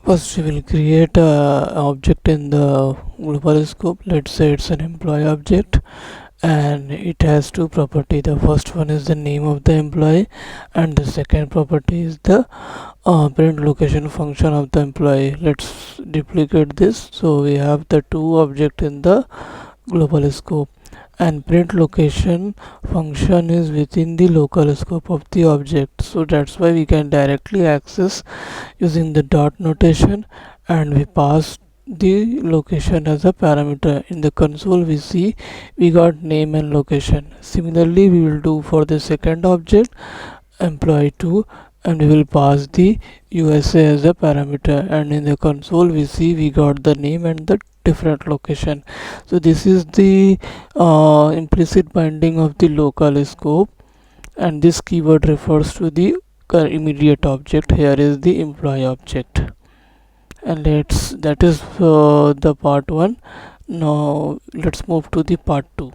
First, we will create a object in the global scope. Let's say it's an employee object, and it has two property. The first one is the name of the employee, and the second property is the print location function of the employee. Let's duplicate this. So we have the two object in the global scope, and print location function is within the local scope of the object. So that's why we can directly access using the dot notation, and we pass the location as a parameter. In the console we see we got name and location. Similarly, we will do for the second object, employee 2, and we will pass the USA as a parameter, and in the console we see we got the name and the different location. So this is the implicit binding of the local scope, and this keyword refers to the immediate object. Here is the employee object, and that is the part 1. Now let's move to the part 2.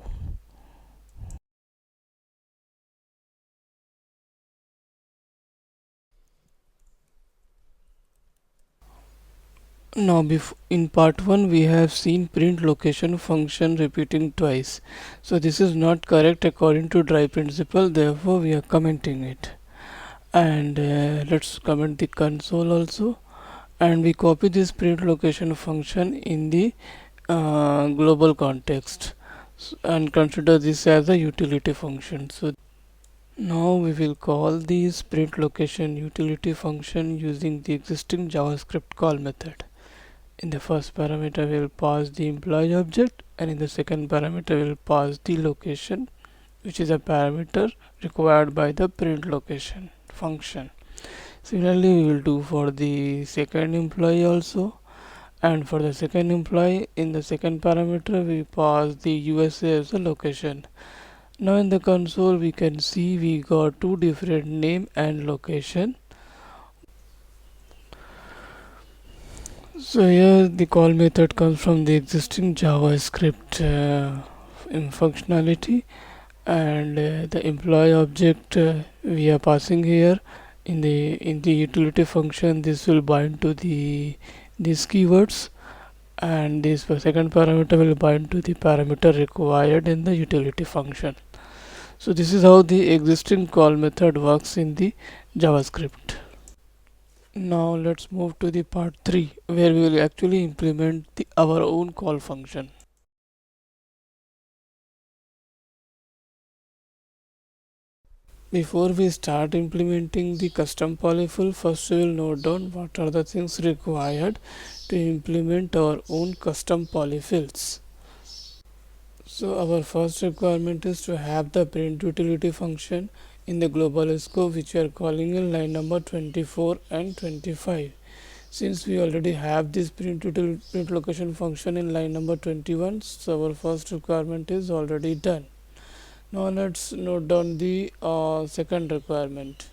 Now in part 1 we have seen print location function repeating twice. So this is not correct according to dry principle, therefore we are commenting it. And let's comment the console also, and we copy this print location function in the global context, and consider this as a utility function. So now we will call this print location utility function using the existing JavaScript call method. In the first parameter we will pass the employee object, and in the second parameter we will pass the location, which is a parameter required by the print location function. Similarly, we will do for the second employee also, and for the second employee, in the second parameter we pass the USA as a location. Now in the console we can see we got two different name and location. So here the call method comes from the existing JavaScript functionality, and the employee object we are passing here in the utility function. This will bind to these keywords, and this second parameter will bind to the parameter required in the utility function. So this is how the existing call method works in the JavaScript. Now let's move to the part 3, where we will actually implement our own call function. Before we start implementing the custom polyfill, first we will note down what are the things required to implement our own custom polyfills. So our first requirement is to have the print utility function in the global scope, which we are calling in line number 24 and 25. Since we already have this print location function in line number 21, so our first requirement is already done. Now let's note down the second requirement.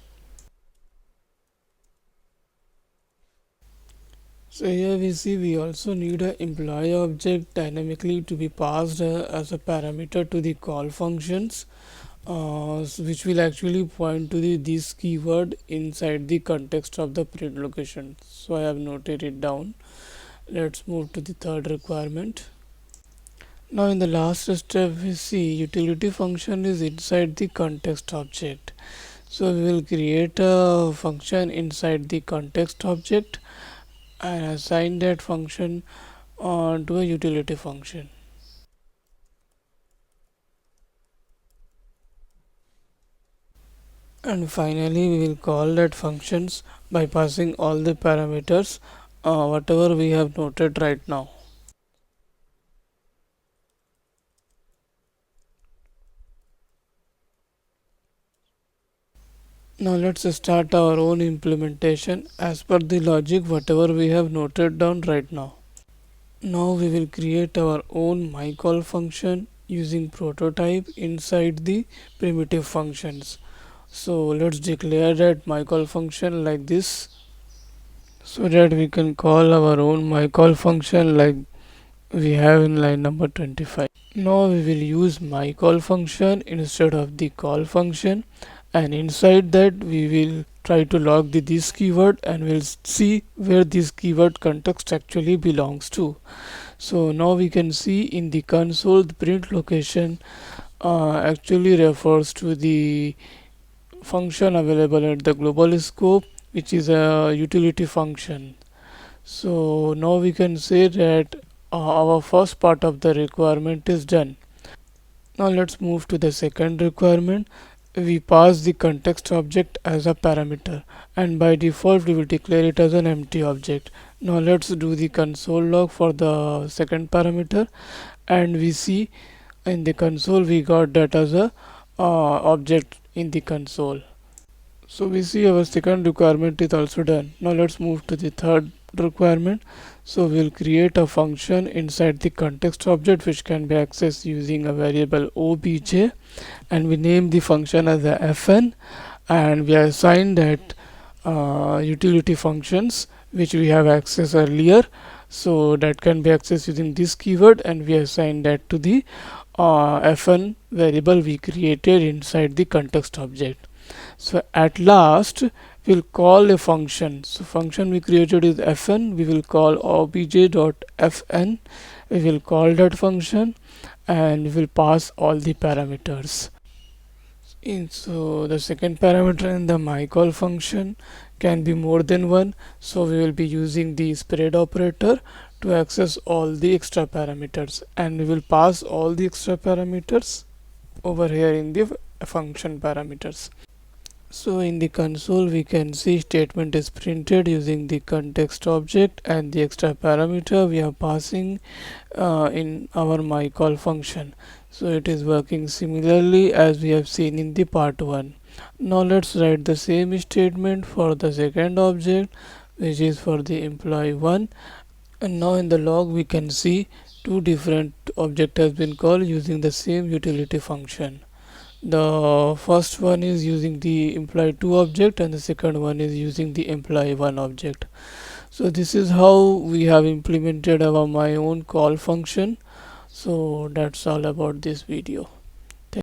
So here we see we also need an employee object dynamically to be passed as a parameter to the call functions, which will actually point to this keyword inside the context of the print location. So I have noted it down. Let's move to the third requirement. Now in the last step we see utility function is inside the context object. So we will create a function inside the context object and assign that function to a utility function. And finally we will call that functions by passing all the parameters whatever we have noted right now. Now let's start our own implementation as per the logic whatever we have noted down right now. Now we will create our own myCall function using prototype inside the primitive functions. So let's declare that myCall function like this, so that we can call our own myCall function like we have in line number 25. Now we will use myCall function instead of the call function, and inside that we will try to log this keyword, and we'll see where this keyword context actually belongs to. So now we can see in the console the print location actually refers to the function available at the global scope, which is a utility function. So now we can say that our first part of the requirement is done. Now let's move to the second requirement. We pass the context object as a parameter, and by default we will declare it as an empty object. Now let's do the console log for the second parameter, and we see in the console we got that as a object in the console. So we see our second requirement is also done. Now let's move to the third requirement. So we'll create a function inside the context object which can be accessed using a variable obj, and we name the function as a fn, and we assign that utility functions which we have accessed earlier, so that can be accessed using this keyword, and we assign that to the fn variable we created inside the context object. So at last we'll call a function. So function we created is fn. We will call obj.fn. We will call that function, and we will pass all the parameters. So the second parameter in the myCall function can be more than one. So we will be using the spread operator to access all the extra parameters, and we will pass all the extra parameters over here in the function parameters. So in the console we can see statement is printed using the context object, and the extra parameter we are passing in our myCall function. So it is working similarly as we have seen in the part 1. Now let's write the same statement for the second object, which is for the employee 1. And now in the log we can see two different objects has been called using the same utility function. The first one is using the employee 2 object, and the second one is using the employee 1 object. So this is how we have implemented our my own call function. So that's all about this video.